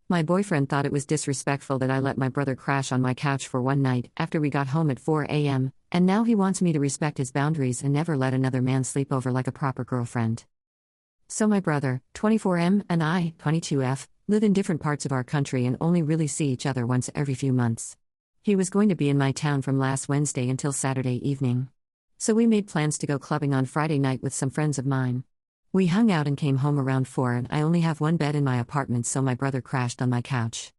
My boyfriend thought it was disrespectful that I let my brother crash on my couch for one night after we got home at 4 a.m., and now he wants me to respect his boundaries and never let another man sleep over like a proper girlfriend. So my brother, 24M, and I, 22F, live in different parts of our country and only really see each other once every few months. He was going to be in my town from last Wednesday until Saturday evening. So we made plans to go clubbing on Friday night with some friends of mine. We hung out and came home around 4, and I only have one bed in my apartment, so my brother crashed on my couch.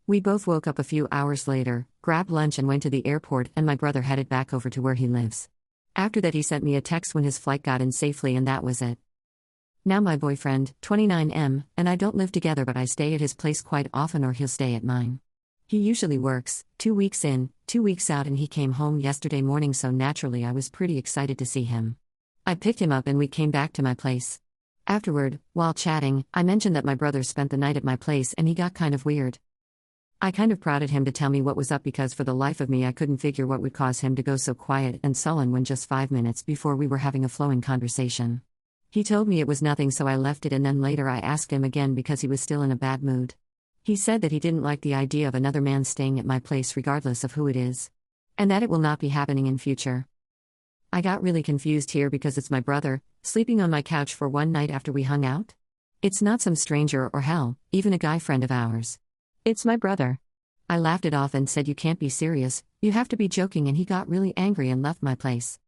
We both woke up a few hours later, grabbed lunch and went to the airport, and my brother headed back over to where he lives. After that he sent me a text when his flight got in safely, and that was it. Now my boyfriend, 29M, and I don't live together, but I stay at his place quite often, or he'll stay at mine. He usually works 2 weeks in, 2 weeks out, and he came home yesterday morning, so naturally I was pretty excited to see him. I picked him up and we came back to my place. Afterward, while chatting, I mentioned that my brother spent the night at my place and he got kind of weird. I kind of prodded him to tell me what was up, because for the life of me I couldn't figure what would cause him to go so quiet and sullen when just 5 minutes before we were having a flowing conversation. He told me it was nothing, so I left it, and then later I asked him again because he was still in a bad mood. He said that he didn't like the idea of another man staying at my place regardless of who it is, and that it will not be happening in future. I got really confused here because it's my brother, sleeping on my couch for one night after we hung out? It's not some stranger or hell, even a guy friend of ours. It's my brother. I laughed it off and said, "You can't be serious, you have to be joking," and he got really angry and left my place.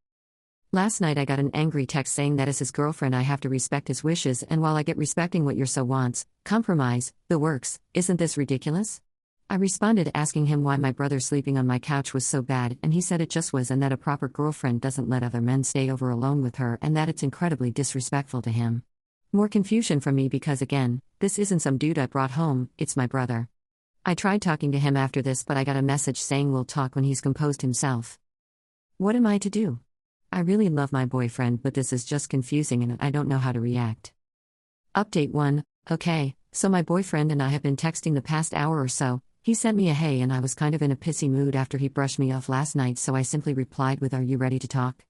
Last night I got an angry text saying that as his girlfriend I have to respect his wishes, and while I get respecting what your so wants, compromise, the works, isn't this ridiculous? I responded asking him why my brother sleeping on my couch was so bad, and he said it just was, and that a proper girlfriend doesn't let other men stay over alone with her, and that it's incredibly disrespectful to him. More confusion from me because again, this isn't some dude I brought home, it's my brother. I tried talking to him after this, but I got a message saying we'll talk when he's composed himself. What am I to do? I really love my boyfriend, but this is just confusing and I don't know how to react. Update 1. Okay, so my boyfriend and I have been texting the past hour or so. He sent me a hey, and I was kind of in a pissy mood after he brushed me off last night, so I simply replied with, "Are you ready to talk?"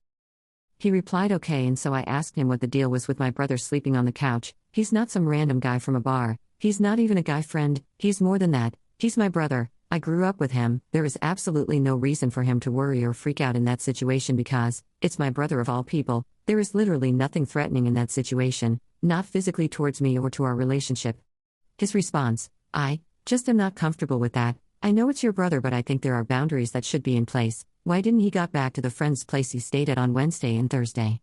He replied okay, and so I asked him what the deal was with my brother sleeping on the couch. He's not some random guy from a bar, he's not even a guy friend, he's more than that, he's my brother. I grew up with him, there is absolutely no reason for him to worry or freak out in that situation because it's my brother of all people. There is literally nothing threatening in that situation, not physically towards me or to our relationship. His response: I just am not comfortable with that. I know it's your brother, but I think there are boundaries that should be in place. Why didn't he got back to the friend's place he stayed at on Wednesday and Thursday?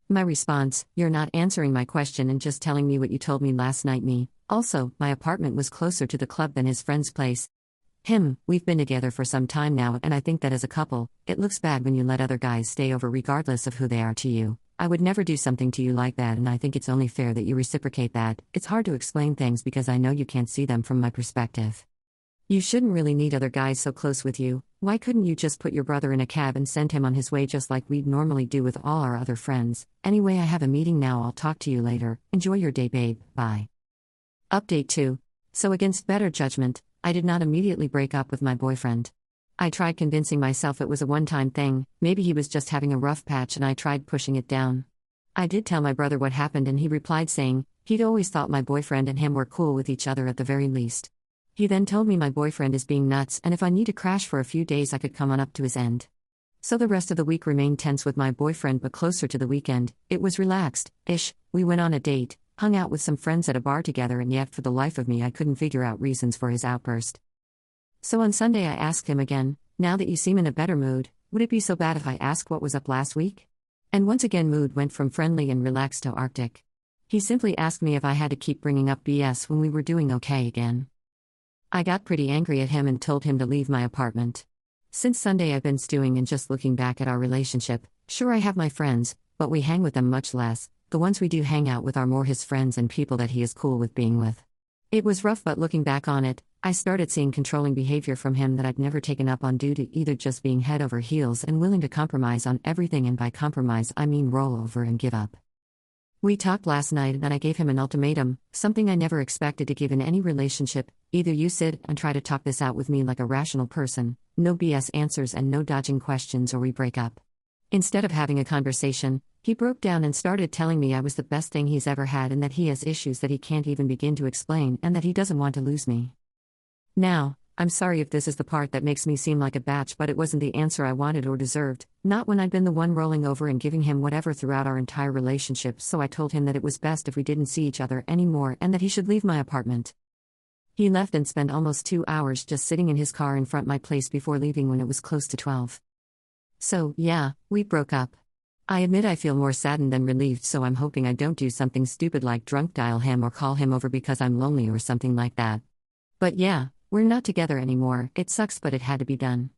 My response: you're not answering my question and just telling me what you told me last night. Me. Also, my apartment was closer to the club than his friend's place. Him, we've been together for some time now, and I think that as a couple, it looks bad when you let other guys stay over regardless of who they are to you. I would never do something to you like that, and I think it's only fair that you reciprocate that. It's hard to explain things because I know you can't see them from my perspective. You shouldn't really need other guys so close with you. Why couldn't you just put your brother in a cab and send him on his way just like we'd normally do with all our other friends? Anyway, I have a meeting now, I'll talk to you later. Enjoy your day, babe, bye. Update 2. So against better judgment, I did not immediately break up with my boyfriend. I tried convincing myself it was a one-time thing, maybe he was just having a rough patch, and I tried pushing it down. I did tell my brother what happened, and he replied saying he'd always thought my boyfriend and him were cool with each other at the very least. He then told me my boyfriend is being nuts, and if I need to crash for a few days I could come on up to his end. So the rest of the week remained tense with my boyfriend, but closer to the weekend, it was relaxed-ish. We went on a date, hung out with some friends at a bar together, and yet for the life of me I couldn't figure out reasons for his outburst. So on Sunday I asked him again, "Now that you seem in a better mood, would it be so bad if I ask what was up last week?" And once again mood went from friendly and relaxed to Arctic. He simply asked me if I had to keep bringing up BS when we were doing okay again. I got pretty angry at him and told him to leave my apartment. Since Sunday I've been stewing and just looking back at our relationship. Sure, I have my friends, but we hang with them much less. The ones we do hang out with are more his friends and people that he is cool with being with. It was rough, but looking back on it, I started seeing controlling behavior from him that I'd never taken up on due to either just being head over heels and willing to compromise on everything, and by compromise I mean roll over and give up. We talked last night and I gave him an ultimatum, something I never expected to give in any relationship. Either you sit and try to talk this out with me like a rational person, no BS answers and no dodging questions, or we break up. Instead of having a conversation, he broke down and started telling me I was the best thing he's ever had and that he has issues that he can't even begin to explain and that he doesn't want to lose me. Now, I'm sorry if this is the part that makes me seem like a batch, but it wasn't the answer I wanted or deserved, not when I'd been the one rolling over and giving him whatever throughout our entire relationship, so I told him that it was best if we didn't see each other anymore and that he should leave my apartment. He left and spent almost 2 hours just sitting in his car in front of my place before leaving when it was close to 12. So, yeah, we broke up. I admit I feel more saddened than relieved, so I'm hoping I don't do something stupid like drunk dial him or call him over because I'm lonely or something like that. But yeah, we're not together anymore. It sucks, but it had to be done.